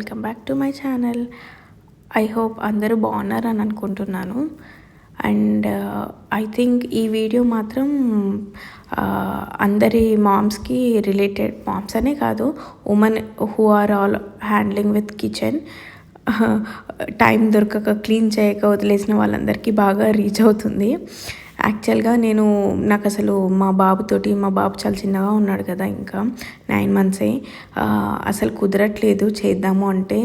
Welcome back to my channel. I hope అందరూ బాగున్నారని అనుకుంటున్నాను. అండ్ ఐ థింక్ ఈ వీడియో మాత్రం అందరి మామ్స్కి రిలేటెడ్, మామ్స్ అనే కాదు, women who are all handling with kitchen, time దొరకక క్లీన్ చేయక వదిలేసిన వాళ్ళందరికీ బాగా రీచ్ అవుతుంది. యాక్చువల్గా నాకు అసలు మా బాబు చాలా చిన్నగా ఉన్నాడు కదా, ఇంకా 9 months. అసలు కుదరట్లేదు చేద్దాము అంటే,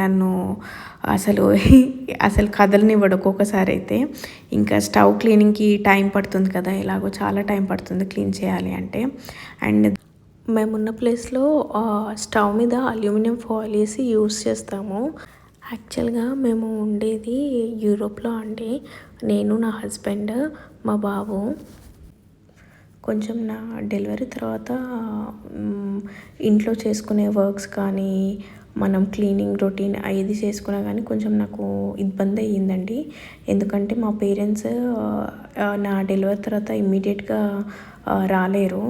నన్ను అసలు కదలనివ్వడు. ఒక్కొక్కసారి అయితే ఇంకా స్టవ్ క్లీనింగ్కి టైం పడుతుంది కదా, ఎలాగో చాలా టైం పడుతుంది క్లీన్ చేయాలి అంటే. అండ్ మేమున్న ప్లేస్లో స్టవ్ మీద అల్యూమినియం ఫాయిల్ వేసి యూస్ చేస్తాము. యాక్చువల్గా మేము ఉండేది యూరోప్లో అండి. నేను, నా హస్బెండ్, మా బాబు. కొంచెం నా డెలివరీ తర్వాత ఇంట్లో చేసుకునే వర్క్స్ కానీ, మనం క్లీనింగ్ రొటీన్ ఏది చేసుకున్నా కానీ కొంచెం నాకు ఇబ్బంది అయ్యిందండి. ఎందుకంటే మా పేరెంట్స్ నా డెలివరీ తర్వాత ఇమ్మీడియట్గా రాలేరు,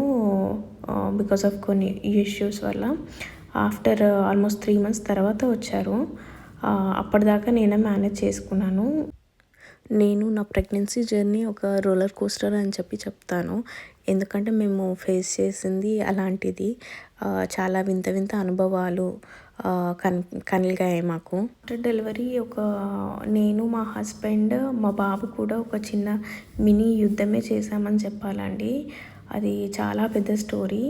బికాస్ ఆఫ్ కొన్ని ఇష్యూస్ వల్ల. ఆఫ్టర్ ఆల్మోస్ట్ 3 months తర్వాత వచ్చారు. అప్పటిదాకా నేనే మేనేజ్ చేసుకున్నాను. నేను నా ప్రెగ్నెన్సీ జర్నీ ఒక రోలర్ కోస్టర్ అని చెప్తాను. ఎందుకంటే మేము ఫేస్ చేసింది అలాంటిది. చాలా వింత వింత అనుభవాలు కలిగాయి మాకు. ఆఫ్టర్ డెలివరీ నేను, మా హస్బెండ్, మా బాబు కూడా ఒక చిన్న మినీ యుద్ధమే చేశామని చెప్పాలండి. అది చాలా పెద్ద స్టోరీ.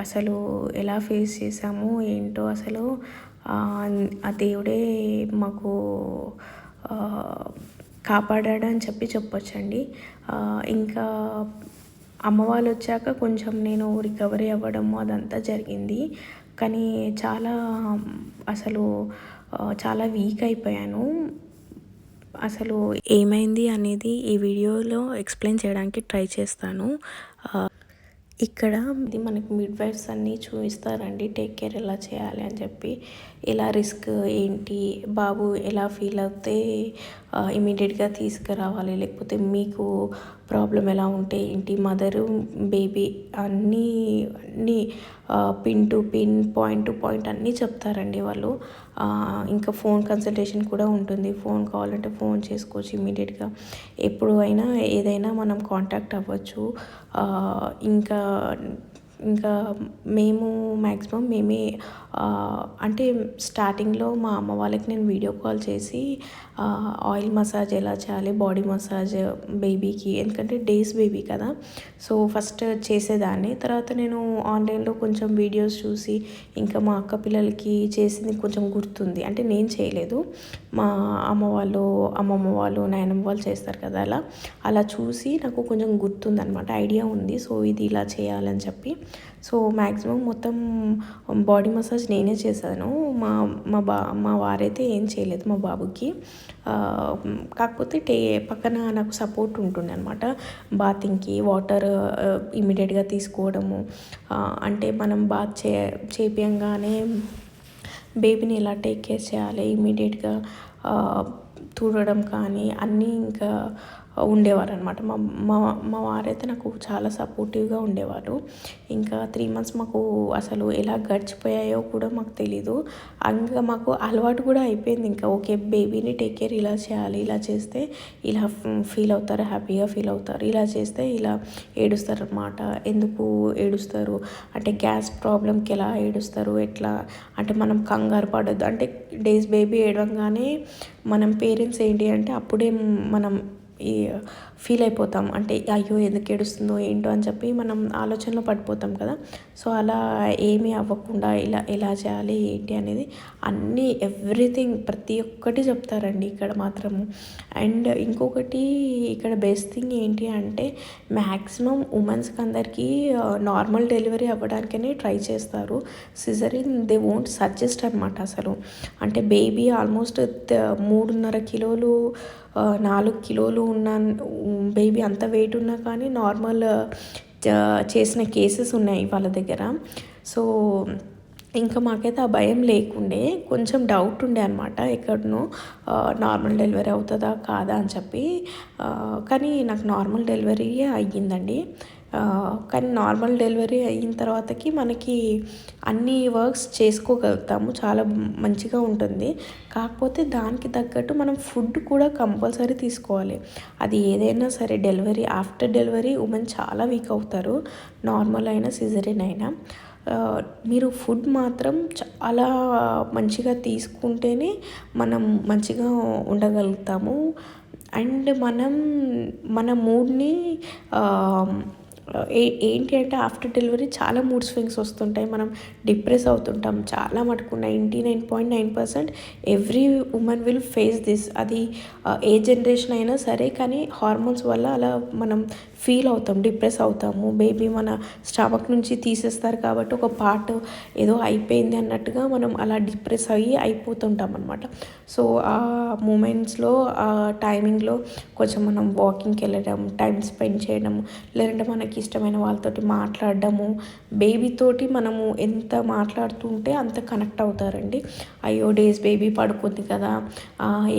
అసలు ఎలా ఫేస్ చేసామో ఏంటో, అసలు ఆ దేవుడే మాకు కాపాడాడని చెప్పొచ్చండి. ఇంకా అమ్మ వాళ్ళు వచ్చాక కొంచెం నేను రికవరీ అవ్వడము అదంతా జరిగింది. కానీ చాలా వీక్ అయిపోయాను. అసలు ఏమైంది అనేది ఈ వీడియోలో ఎక్స్ప్లెయిన్ చేయడానికి ట్రై చేస్తాను. ఇక్కడ మనకి మిడ్ వైఫ్స్ అన్నీ చూపిస్తారండి, టేక్ కేర్ ఎలా చేయాలి అని చెప్పి, ఎలా రిస్క్ ఏంటి, బాబు ఎలా ఫీల్ అవుతే ఇమీడియట్గా తీసుకురావాలి, లేకపోతే మీకు ప్రాబ్లం ఎలా ఉంటే ఏంటి, మదరు బేబీ అన్నీ pin to pin, point to point అన్నీ చెప్తారండి వాళ్ళు. ఇంకా ఫోన్ కన్సల్టేషన్ కూడా ఉంటుంది. ఫోన్ కావాలంటే ఫోన్ చేసుకోవచ్చు ఇమీడియట్గా. ఎప్పుడు అయినా ఏదైనా మనం కాంటాక్ట్ అవ్వచ్చు. ఇంకా మేము మ్యాక్సిమం అంటే స్టార్టింగ్లో మా అమ్మ వాళ్ళకి నేను వీడియో కాల్ చేసి ఆయిల్ మసాజ్ ఎలా చేయాలి, బాడీ మసాజ్ బేబీకి, ఎందుకంటే డేస్ బేబీ కదా, సో ఫస్ట్ చేసేదాన్ని. తర్వాత నేను ఆన్లైన్లో కొంచెం వీడియోస్ చూసి, ఇంకా మా అక్క పిల్లలకి చేసింది కొంచెం గుర్తుంది. అంటే నేను చేయలేదు, మా అమ్మమ్మ వాళ్ళు, నాయనమ్మ వాళ్ళు చేస్తారు కదా, అలా చూసి నాకు కొంచెం గుర్తుందనమాట, ఐడియా ఉంది. సో ఇది ఇలా చేయాలని చెప్పి, సో మ్యాక్సిమం మొత్తం బాడీ మసాజ్ నేనే చేశాను. మా వారైతే ఏం చేయలేదు మా బాబుకి. కాకపోతే పక్కన నాకు సపోర్ట్ ఉంటుండే అనమాట. బాతింగ్కి వాటర్ ఇమీడియట్గా తీసుకోవడము, అంటే మనం బాత్ చేపియంగానే బేబీని ఎలా టేక్ కేర్ చేయాలి, ఇమీడియట్గా తుడవడం కానీ అన్నీ ఇంకా ఉండేవారు అనమాట. మా వారైతే నాకు చాలా సపోర్టివ్గా ఉండేవారు. ఇంకా 3 months మాకు అసలు ఎలా గడిచిపోయాయో కూడా మాకు తెలీదు. ఇంకా మాకు అలవాటు కూడా అయిపోయింది. ఇంకా ఓకే, బేబీని టేక్ కేర్ ఇలా చేయాలి, ఇలా చేస్తే ఇలా ఫీల్ అవుతారు, హ్యాపీగా ఫీల్ అవుతారు, ఇలా చేస్తే ఇలా ఏడుస్తారు అన్నమాట. ఎందుకు ఏడుస్తారు అంటే, గ్యాస్ ప్రాబ్లంకి ఎలా ఏడుస్తారు, ఎట్లా అంటే మనం కంగారు పడొద్దు. అంటే డేస్ బేబీ ఏడవంగానే మనం పేరెంట్స్ ఏంటి అంటే అప్పుడే మనం ఫీల్ అయిపోతాం. అంటే అయ్యో ఎందుకు ఏడుస్తుందో ఏంటో అని చెప్పి మనం ఆలోచనలో పడిపోతాం కదా. సో అలా ఏమీ అవ్వకుండా ఎలా చేయాలి ఏంటి అనేది అన్నీ ఎవ్రీథింగ్ ప్రతి ఒక్కటి చెప్తారండి ఇక్కడ మాత్రము. అండ్ ఇంకొకటి ఇక్కడ బెస్ట్ థింగ్ ఏంటి అంటే, మ్యాక్సిమం ఉమెన్స్కి అందరికీ నార్మల్ డెలివరీ అవ్వడానికనే ట్రై చేస్తారు. సిజరీన్ దే వోంట్ సజెస్ట్ అనమాట అసలు. అంటే బేబీ ఆల్మోస్ట్ 3.5 kilos 4 kilos ఉన్న బేబీ అంత వెయిట్ ఉన్నా కానీ నార్మల్ చేసిన కేసెస్ ఉన్నాయి వాళ్ళ దగ్గర. సో ఇంకా మాకైతే ఆ భయం లేకుండే, కొంచెం డౌట్ ఉండే అనమాట, ఎక్కడనో నార్మల్ డెలివరీ అవుతుందా కాదా అని చెప్పి. కానీ నాకు నార్మల్ డెలివరీయే అయ్యిందండి. కానీ నార్మల్ డెలివరీ అయిన తర్వాతకి మనకి అన్ని వర్క్స్ చేసుకోగలుగుతాము, చాలా మంచిగా ఉంటుంది. కాకపోతే దానికి తగ్గట్టు మనం ఫుడ్ కూడా కంపల్సరీ తీసుకోవాలి. అది ఏదైనా సరే, ఆఫ్టర్ డెలివరీ ఉమెన్ చాలా వీక్ అవుతారు, నార్మల్ అయినా సిజరీన్ అయినా. మీరు ఫుడ్ మాత్రం చాలా మంచిగా తీసుకుంటేనే మనం మంచిగా ఉండగలుగుతాము. అండ్ మన మూడ్ని ఏంటి అంటే ఆఫ్టర్ డెలివరీ చాలా మూడ్ స్వింగ్స్ వస్తుంటాయి, మనం డిప్రెస్ అవుతుంటాం. చాలా మటుకు 99.9% every women will face this. అది ఏ జనరేషన్ అయినా సరే, కానీ హార్మోన్స్ వల్ల అలా మనం ఫీల్ అవుతాం, డిప్రెస్ అవుతాము. బేబీ మన స్టమక్ నుంచి తీసేస్తారు కాబట్టి ఒక పార్ట్ ఏదో అయిపోయింది అన్నట్టుగా మనం అలా డిప్రెస్ అయిపోతుంటాం అనమాట. సో ఆ మూమెంట్స్లో, ఆ టైమింగ్లో కొంచెం మనం వాకింగ్కి వెళ్ళడం, టైం స్పెండ్ చేయడం, లేదంటే మనకి ఇష్టమైన వాళ్ళతోటి మాట్లాడడము. బేబీతోటి మనము ఎంత మాట్లాడుతుంటే అంత కనెక్ట్ అవుతారండి. అయ్యో డేస్ బేబీ పడుకుంది కదా,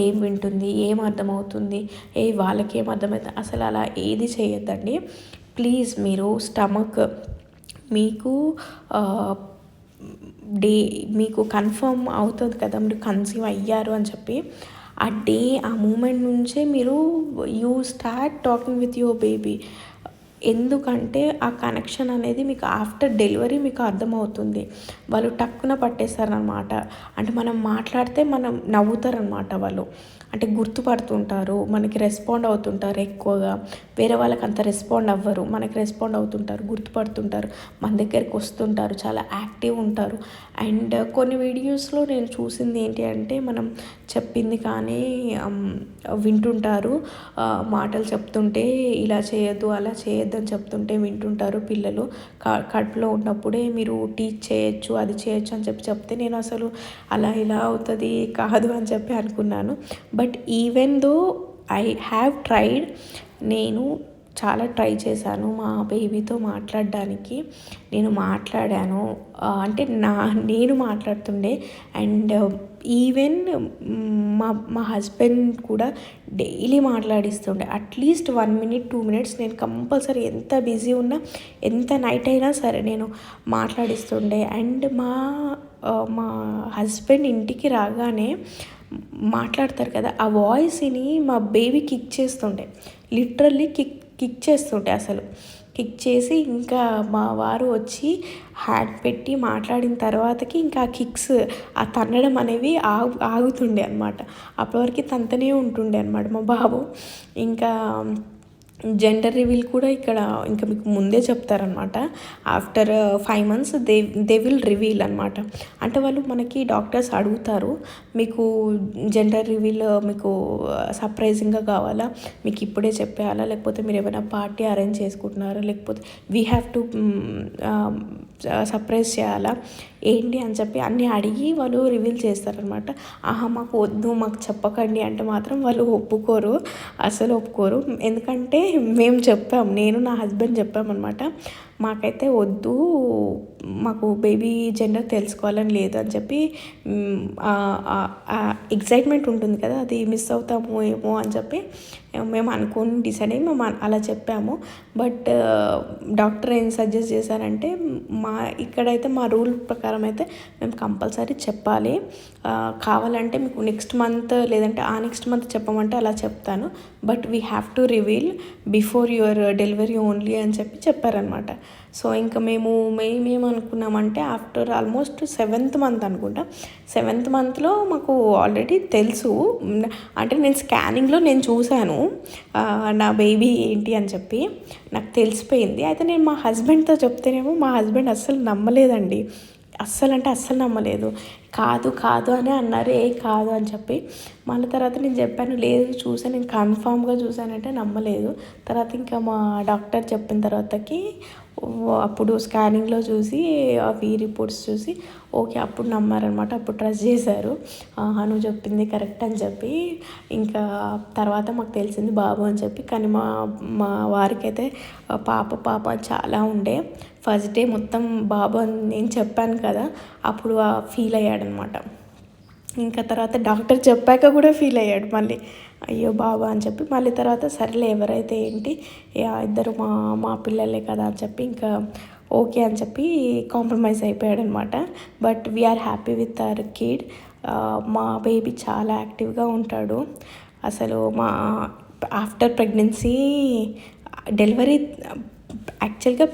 ఏం వింటుంది, ఏం అర్థమవుతుంది, వాళ్ళకేం అర్థమవుతుంది, అసలు అలా ఏది చేయొద్దండి ప్లీజ్. మీరు స్టమక్ మీకు మీకు కన్ఫర్మ్ అవుతుంది కదా మీరు కన్సీవ్ అయ్యారు అని చెప్పి, ఆ మూమెంట్ నుంచే మీరు start talking with your baby. ఎందుకంటే ఆ కనెక్షన్ అనేది మీకు ఆఫ్టర్ డెలివరీ మీకు అర్థమవుతుంది. వాళ్ళు టక్కున పట్టేస్తారనమాట. అంటే మనం మాట్లాడితే నవ్వుతారనమాట వాళ్ళు. అంటే గుర్తుపడుతుంటారు, మనకి రెస్పాండ్ అవుతుంటారు ఎక్కువగా. వేరే వాళ్ళకి అంత రెస్పాండ్ అవ్వరు, మనకి రెస్పాండ్ అవుతుంటారు, గుర్తుపడుతుంటారు, మన దగ్గరికి వస్తుంటారు, చాలా యాక్టివ్ ఉంటారు. అండ్ కొన్ని వీడియోస్లో నేను చూసింది ఏంటి అంటే, మనం చెప్పింది కానీ వింటుంటారు. మాటలు చెప్తుంటే ఇలా చేయొద్దు, అలా చేయొద్దు అని చెప్తుంటే వింటుంటారు పిల్లలు. కడుపులో ఉన్నప్పుడే మీరు టీచ్ చేయొచ్చు, అది చేయొచ్చు అని చెప్తే నేను అసలు అలా ఇలా అవుతుంది కాదు అని చెప్పి అనుకున్నాను. But even though I have tried, నేను చాలా ట్రై చేశాను మా బేబీతో మాట్లాడడానికి. నేను మాట్లాడాను, అంటే నేను మాట్లాడుతుండే. అండ్ ఈవెన్ మా హస్బెండ్ కూడా డైలీ మాట్లాడిస్తుండే. అట్లీస్ట్ 1 minute 2 minutes నేను కంపల్సరీ, ఎంత బిజీ ఉన్నా, ఎంత నైట్ అయినా సరే నేను మాట్లాడిస్తుండే. అండ్ మా హస్బెండ్ ఇంటికి రాగానే మాట్లాడతారు కదా, ఆ వాయిస్ని మా బేబీ కిక్ చేస్తుండే, లిటరల్లీ కిక్ చేస్తుంటే, అసలు కిక్ చేసి ఇంకా మా వారు వచ్చి హ్యాండ్ పెట్టి మాట్లాడిన తర్వాతకి ఇంకా ఆ కిక్స్, ఆ తన్నడం అనేవి ఆగుతుండే అనమాట. అప్పటివరకు తంతనే ఉంటుండే అనమాట మా బాబు. ఇంకా జెండర్ రివీల్ కూడా ఇక్కడ ఇంకా మీకు ముందే చెప్తారనమాట. After 5 months they will reveal అనమాట. అంటే వాళ్ళు మనకి డాక్టర్స్ అడుగుతారు, మీకు జెండర్ రివీల్ మీకు సర్ప్రైజింగ్గా కావాలా, మీకు ఇప్పుడే చెప్పేయాలా, లేకపోతే మీరు ఏమైనా పార్టీ అరేంజ్ చేసుకుంటున్నారా, లేకపోతే వీ హ్యావ్ టు సర్ప్రైజ్ చేయాలా ఏంటి అని చెప్పి అన్నీ అడిగి వాళ్ళు రివీల్ చేస్తారనమాట. మాకు వద్దు, మాకు చెప్పకండి అంటే మాత్రం వాళ్ళు ఒప్పుకోరు, అసలు ఒప్పుకోరు. ఎందుకంటే మేము చెప్పాం, నేను నా హస్బెండ్ చెప్పామన్నమాట, మాకైతే వద్దు, మాకు బేబీ జెండర్ తెలుసుకోవాలని లేదు అని చెప్పి. ఎక్సైట్మెంట్ ఉంటుంది కదా, అది మిస్ అవుతాము ఏమో అని చెప్పి మేము అనుకొని డిసైడ్ అయ్యి మేము అలా చెప్పాము. బట్ డాక్టర్ ఏం సజెస్ట్ చేశారంటే, ఇక్కడైతే మా రూల్ ప్రకారం అయితే మేము కంపల్సరీ చెప్పాలి, కావాలంటే మీకు నెక్స్ట్ మంత్ లేదంటే నెక్స్ట్ మంత్ చెప్పమంటే అలా చెప్తాను, but we have to reveal before your delivery only అని చెప్పారనమాట. సో ఇంకా మేమేమనుకున్నామంటే, ఆఫ్టర్ ఆల్మోస్ట్ 7th month అనుకుంటా, 7th monthలో మాకు ఆల్రెడీ తెలుసు. అంటే నేను స్కానింగ్లో నేను చూశాను నా బేబీ ఏంటి అని చెప్పి, నాకు తెలిసిపోయింది. అయితే నేను మా హస్బెండ్తో చెప్తేనేమో మా హస్బెండ్ అస్సలు నమ్మలేదండి, అస్సలు నమ్మలేదు. కాదు అని అన్నారు, కాదు అని చెప్పి. మళ్ళీ తర్వాత నేను చెప్పాను, లేదు చూసాను, నేను కన్ఫామ్గా చూసానంటే నమ్మలేదు. తర్వాత ఇంకా మా డాక్టర్ చెప్పిన తర్వాతకి అప్పుడు స్కానింగ్లో చూసి అవి రిపోర్ట్స్ చూసి ఓకే, అప్పుడు నమ్మారనమాట, అప్పుడు ట్రస్ట్ చేశారు. నువ్వు చెప్పింది కరెక్ట్ అని చెప్పి. ఇంకా తర్వాత మాకు తెలిసింది బాబు అని చెప్పి. కానీ మా వారికైతే పాప చాలా ఉండే. ఫస్ట్ డే మొత్తం బాబు అని నేను చెప్పాను కదా, అప్పుడు ఫీల్ అయ్యాడనమాట. ఇంకా తర్వాత డాక్టర్ చెప్పాక కూడా ఫీల్ అయ్యాడు మళ్ళీ. అయ్యో బాబా అని చెప్పి మళ్ళీ తర్వాత సరేలే ఎవరైతే ఏంటి ఇద్దరు మా మా పిల్లలే కదా అని చెప్పి ఇంకా ఓకే అని చెప్పి కాంప్రమైజ్ అయిపోయాడనమాట. But we are happy with our kid. మా బేబీ చాలా యాక్టివ్గా ఉంటాడు. అసలు మా ఆఫ్టర్ ప్రెగ్నెన్సీ డెలివరీ యాక్చువల్గా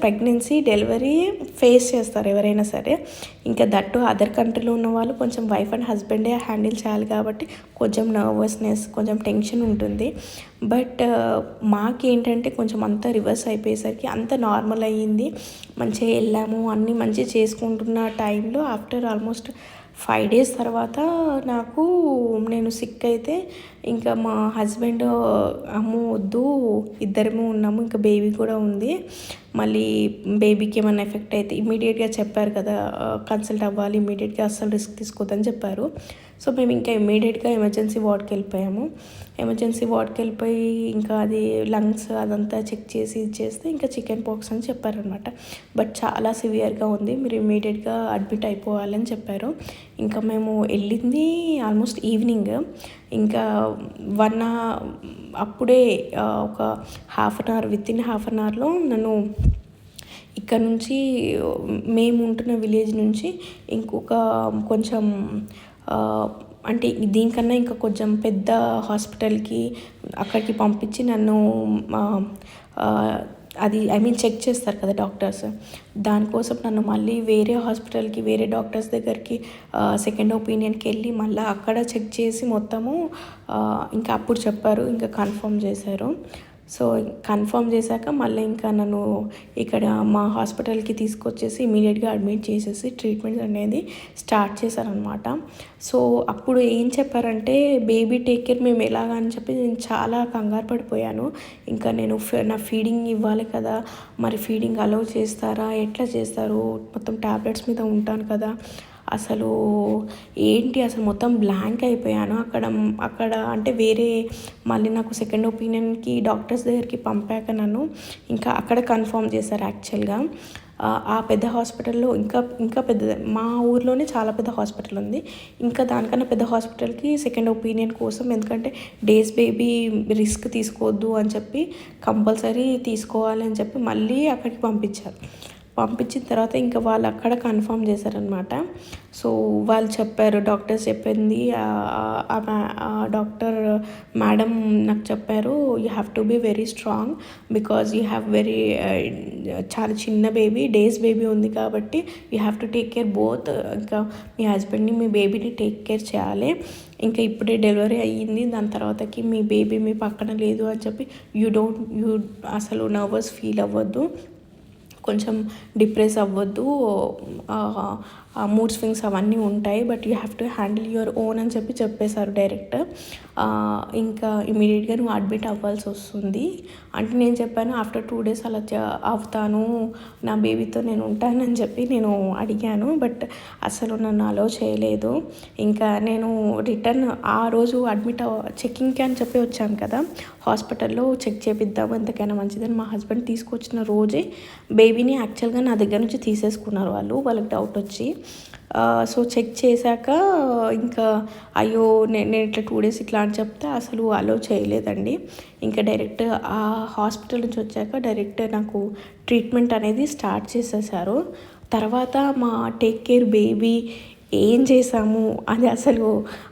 డెలివరీ ఫేస్ చేస్తారు ఎవరైనా సరే. ఇంకా దట్టు అదర్ కంట్రీలో ఉన్న వాళ్ళు కొంచెం వైఫ్ అండ్ హస్బెండే హ్యాండిల్ చేయాలి కాబట్టి కొంచెం నర్వస్నెస్, కొంచెం టెన్షన్ ఉంటుంది. బట్ మాకేంటంటే కొంచెం అంతా రివర్స్ అయిపోయేసరికి అంత నార్మల్ అయ్యింది. మంచిగా వెళ్ళాము, అన్నీ మంచిగా చేసుకుంటున్న టైంలో ఆఫ్టర్ ఆల్మోస్ట్ 5 days తర్వాత నేను సిక్ అయితే ఇంకా మా హస్బెండ్ అమ్మో వద్దు ఇద్దరము ఉన్నాము, ఇంకా బేబీ కూడా ఉంది, మళ్ళీ బేబీకి ఏమైనా ఎఫెక్ట్ అయితే ఇమ్మీడియట్గా చెప్పారు కదా కన్సల్ట్ అవ్వాలి, ఇమ్మీడియట్గా అస్సలు రిస్క్ తీసుకోవద్దని చెప్పారు. సో మేము ఇంకా ఇమ్మీడియట్గా ఎమర్జెన్సీ వార్డ్కి వెళ్ళిపోయాము. ఎమర్జెన్సీ వార్డ్కి వెళ్ళిపోయి ఇంకా అది లంగ్స్ అదంతా చెక్ చేస్తే ఇంకా చికెన్ పాక్స్ అని చెప్పారనమాట. బట్ చాలా సివియర్గా ఉంది, మీరు ఇమ్మీడియట్గా అడ్మిట్ అయిపోవాలని చెప్పారు. ఇంకా మేము వెళ్ళింది ఆల్మోస్ట్ ఈవినింగ్. ఇంకా అప్పుడే ఒక వితిన్ హాఫ్ అన్ అవర్లో నన్ను ఇక్కడ నుంచి మేము ఉంటున్న విలేజ్ నుంచి ఇంకొక కొంచెం అంటే దీనికన్నా ఇంకా కొంచెం పెద్ద హాస్పిటల్కి అక్కడికి పంపించి నన్ను అది చెక్ చేస్తారు కదా డాక్టర్స్, దానికోసం నన్ను మళ్ళీ వేరే హాస్పిటల్కి వేరే డాక్టర్స్ దగ్గరికి సెకండ్ ఒపీనియన్కి వెళ్ళి మళ్ళీ అక్కడ చెక్ చేసి మొత్తము ఇంకా అప్పుడు చెప్పారు, ఇంకా కన్ఫర్మ్ చేశారు. సో కన్ఫర్మ్ చేశాక మళ్ళీ ఇంకా నన్ను ఇక్కడ మా హాస్పిటల్కి తీసుకొచ్చేసి ఇమీడియట్గా అడ్మిట్ చేసేసి ట్రీట్మెంట్ అనేది స్టార్ట్ చేశారనమాట. సో అప్పుడు ఏం చెప్పారంటే బేబీ టేక్ కేర్ మేము ఎలాగా అని చెప్పి నేను చాలా కంగారు పడిపోయాను. ఇంకా నేను నా ఫీడింగ్ ఇవ్వాలి కదా, మరి ఫీడింగ్ అలౌ చేస్తారా, ఎట్లా చేస్తారు, మొత్తం ట్యాబ్లెట్స్ మీద ఉంటాను కదా, అసలు మొత్తం బ్లాంక్ అయిపోయాను. అక్కడ అంటే వేరే మళ్ళీ నాకు సెకండ్ ఒపీనియన్కి డాక్టర్స్ దగ్గరికి పంపాక నన్ను ఇంకా అక్కడ కన్ఫర్మ్ చేశారు. యాక్చువల్గా ఆ పెద్ద హాస్పిటల్లో ఇంకా పెద్ద మా ఊర్లోనే చాలా పెద్ద హాస్పిటల్ ఉంది, ఇంకా దానికన్నా పెద్ద హాస్పిటల్కి సెకండ్ ఒపీనియన్ కోసం, ఎందుకంటే డేస్ బేబీ రిస్క్ తీసుకోవద్దు అని చెప్పి కంపల్సరీ తీసుకోవాలి అని చెప్పి మళ్ళీ అక్కడికి పంపించిన తర్వాత ఇంకా వాళ్ళు అక్కడ కన్ఫర్మ్ చేశారనమాట. సో వాళ్ళు చెప్పారు, డాక్టర్స్ చెప్పింది డాక్టర్ మేడం నాకు చెప్పారు, you have to be very strong because you have చాలా చిన్న బేబీ, డేస్ బేబీ ఉంది కాబట్టి you have to take care both, ఇంకా మీ హస్బెండ్ని మీ బేబీని టేక్ కేర్ చేయాలి, ఇంకా ఇప్పుడే డెలివరీ అయ్యింది, దాని తర్వాతకి మీ బేబీ మీ పక్కన లేదు అని చెప్పి యూ అసలు నర్వస్ ఫీల్ అవ్వద్దు, కొంచెం డిప్రెస్ అవ్వద్దు, మూడ్ స్వింగ్స్ అవన్నీ ఉంటాయి, but you have to handle your own అని చెప్పేశారు డైరెక్ట్. ఇంకా ఇమీడియట్గా నువ్వు అడ్మిట్ అవ్వాల్సి వస్తుంది అంటే నేను చెప్పాను ఆఫ్టర్ 2 days అలా అవుతాను, నా బేబీతో నేను ఉంటానని చెప్పి నేను అడిగాను. బట్ అసలు నన్ను అలో చేయలేదు. ఇంకా నేను రిటర్న్ ఆ రోజు చెక్కింగ్కి అని చెప్పి వచ్చాను కదా హాస్పిటల్లో, చెక్ చేపిద్దాము ఎంతకైనా మంచిదని మా హస్బెండ్ తీసుకొచ్చిన రోజే బేబీని యాక్చువల్గా నా దగ్గర నుంచి తీసేసుకున్నారు వాళ్ళకి డౌట్ వచ్చి. సో చెక్ చేశాక ఇంకా అయ్యో నేను ఇట్లా 2 days ఇట్లా అని చెప్తే అసలు అలో చేయలేదండి. ఇంకా డైరెక్ట్ ఆ హాస్పిటల్ నుంచి వచ్చాక డైరెక్ట్ నాకు ట్రీట్మెంట్ అనేది స్టార్ట్ చేసేసారు. తర్వాత మా టేక్ కేర్ బేబీ ఏం చేసాము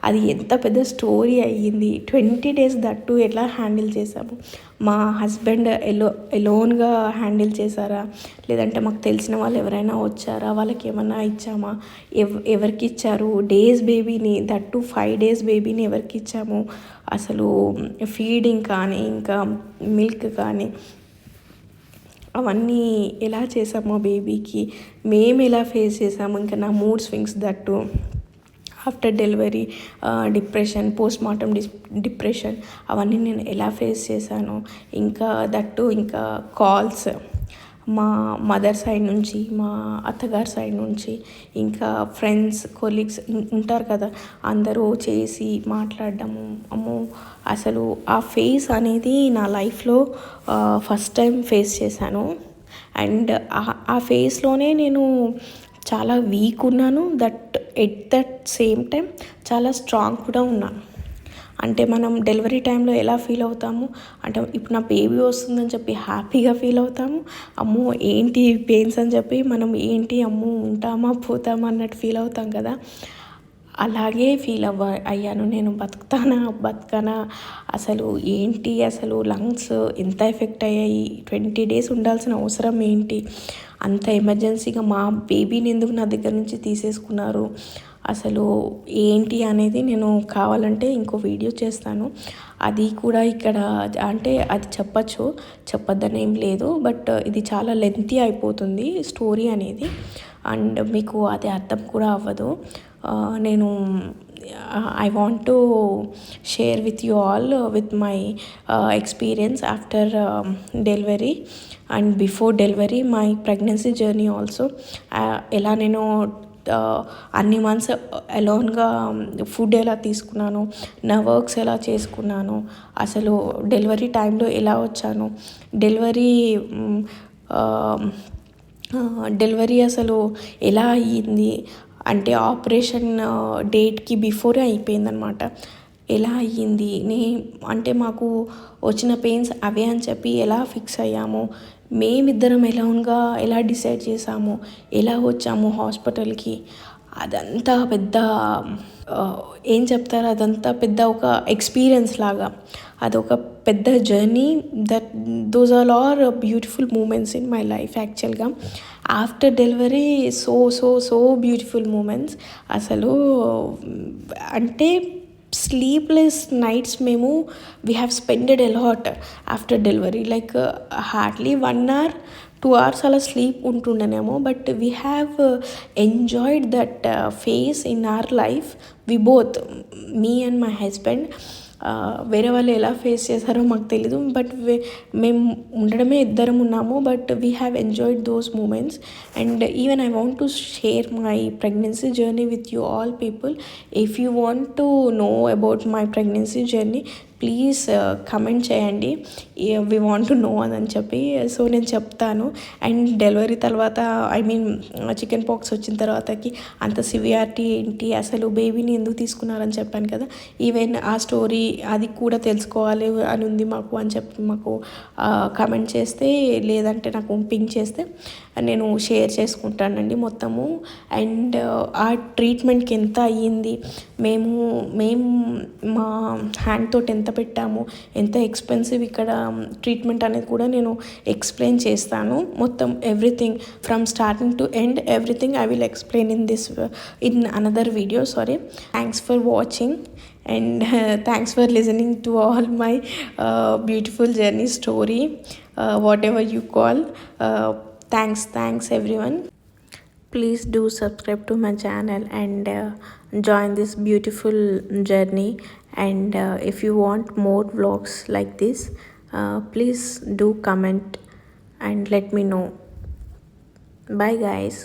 అది ఎంత పెద్ద స్టోరీ అయ్యింది. 20 days దట్టు ఎలా హ్యాండిల్ చేసాము, మా హస్బెండ్ ఎలోన్గా హ్యాండిల్ చేశారా, లేదంటే మాకు తెలిసిన వాళ్ళు ఎవరైనా వచ్చారా, వాళ్ళకి ఏమన్నా ఇచ్చామా, ఎవరికి ఇచ్చారు, డేస్ బేబీని దట్టు 5 days బేబీని ఎవరికి ఇచ్చాము, అసలు ఫీడింగ్ కానీ ఇంకా మిల్క్ కానీ అవన్నీ ఎలా చేసామో బేబీకి, మేము ఎలా ఫేస్ చేసాము, ఇంకా నా mood swings that after delivery depression, post mortem depression అవన్నీ నేను ఎలా ఫేస్ చేశాను, ఇంకా దట్టు ఇంకా కాల్స్ మా మదర్ సైడ్ నుంచి, మా అత్తగారి సైడ్ నుంచి, ఇంకా ఫ్రెండ్స్ కొలీగ్స్ ఉంటారు కదా అందరూ చేసి మాట్లాడడము. అమ్మో అసలు ఆ ఫేస్ అనేది నా లైఫ్లో ఫస్ట్ టైం ఫేస్ చేశాను. అండ్ ఆ ఫేస్లోనే నేను చాలా వీక్ ఉన్నాను, ఎట్ దట్ సేమ్ టైం చాలా స్ట్రాంగ్ కూడా ఉన్నాను. అంటే మనం డెలివరీ టైంలో ఎలా ఫీల్ అవుతాము అంటే ఇప్పుడు నా బేబీ వస్తుందని చెప్పి హ్యాపీగా ఫీల్ అవుతాము. అమ్మో ఏంటి పెయిన్స్ అని చెప్పి మనం ఏంటి అమ్మో ఉంటామా పోతామా అన్నట్టు ఫీల్ అవుతాం కదా. అలాగే ఫీల్ అయ్యాను నేను. బతకనా అసలు ఏంటి, అసలు లంగ్స్ ఎంత ఎఫెక్ట్ అయ్యాయి, 20 days ఉండాల్సిన అవసరం ఏంటి, అంత ఎమర్జెన్సీగా మా బేబీని ఎందుకు నా దగ్గర నుంచి తీసేసుకున్నారు, అసలు ఏంటి అనేది నేను కావాలంటే ఇంకో వీడియో చేస్తాను. అది కూడా ఇక్కడ అంటే అది చెప్పొద్దని ఏం లేదు, బట్ ఇది చాలా లెంతీ అయిపోతుంది స్టోరీ అనేది, అండ్ మీకు అది అర్థం కూడా అవ్వదు. నేను I want to share with you all with my experience after delivery and before delivery, my pregnancy journey also. ఎలా నేను అన్ని మంత్స్ అలోన్గా ఫుడ్ ఎలా తీసుకున్నాను, నా వర్క్స్ ఎలా చేసుకున్నాను, అసలు డెలివరీ టైంలో ఎలా వచ్చాను, డెలివరీ అసలు ఎలా అయ్యింది అంటే ఆపరేషన్ డేట్కి బిఫోరే అయిపోయిందనమాట. ఎలా అయ్యింది అంటే మాకు వచ్చిన పెయిన్స్ అవే అని చెప్పి ఎలా ఫిక్స్ అయ్యాము, మేమిద్దరం ఎలా డిసైడ్ చేసాము, ఎలా వచ్చాము హాస్పిటల్కి, అదంతా పెద్ద ఏం చెప్తారు, అదంతా పెద్ద ఒక ఎక్స్పీరియన్స్ లాగా, అదొక పెద్ద journey. Those are all beautiful moments in my life యాక్చువల్గా. After delivery so beautiful moments అసలు. అంటే sleepless nights we have spended a lot after delivery, like hardly 1 hour 2 hours అలా స్లీప్ ఉంటుండేనేమో, but we have enjoyed that phase in our life. We both, me and my husband. వేరే వాళ్ళు ఎలా face చేశారో మాకు తెలీదు, బట్ మేము ఉండడమే ఇద్దరం ఉన్నాము, but we have enjoyed those moments. And even I want to share my pregnancy journey with you all people. If you want to know about my pregnancy journey, please comment చేయండి, we want to no అని చెప్పి. So నేను చెప్తాను. And delivery తర్వాత chicken pox వచ్చిన తర్వాతకి అంత severity ఏంటి, అసలు బేబీని ఎందుకు తీసుకున్నారని చెప్పాను కదా, ఈవెన్ ఆ స్టోరీ అది కూడా తెలుసుకోవాలి అని ఉంది మాకు అని చెప్పి మాకు కమెంట్ చేస్తే, లేదంటే నాకు పింక్ చేస్తే నేను షేర్ చేసుకుంటానండి మొత్తము. అండ్ ఆ ట్రీట్మెంట్కి ఎంత అయ్యింది, మేము మా హ్యాండ్ తోటి ఎంత పెట్టాము, ఎంత ఎక్స్పెన్సివ్ ఇక్కడ ట్రీట్మెంట్ అనేది కూడా నేను ఎక్స్ప్లెయిన్ చేస్తాను. మొత్తం everything from starting to end, everything I will explain in another video. Sorry. Thanks for watching and thanks for listening to all my beautiful journey story, whatever you call. Thanks everyone. Please do subscribe to my channel and join this beautiful journey. And if you want more vlogs like this, please do comment and let me know. Bye guys.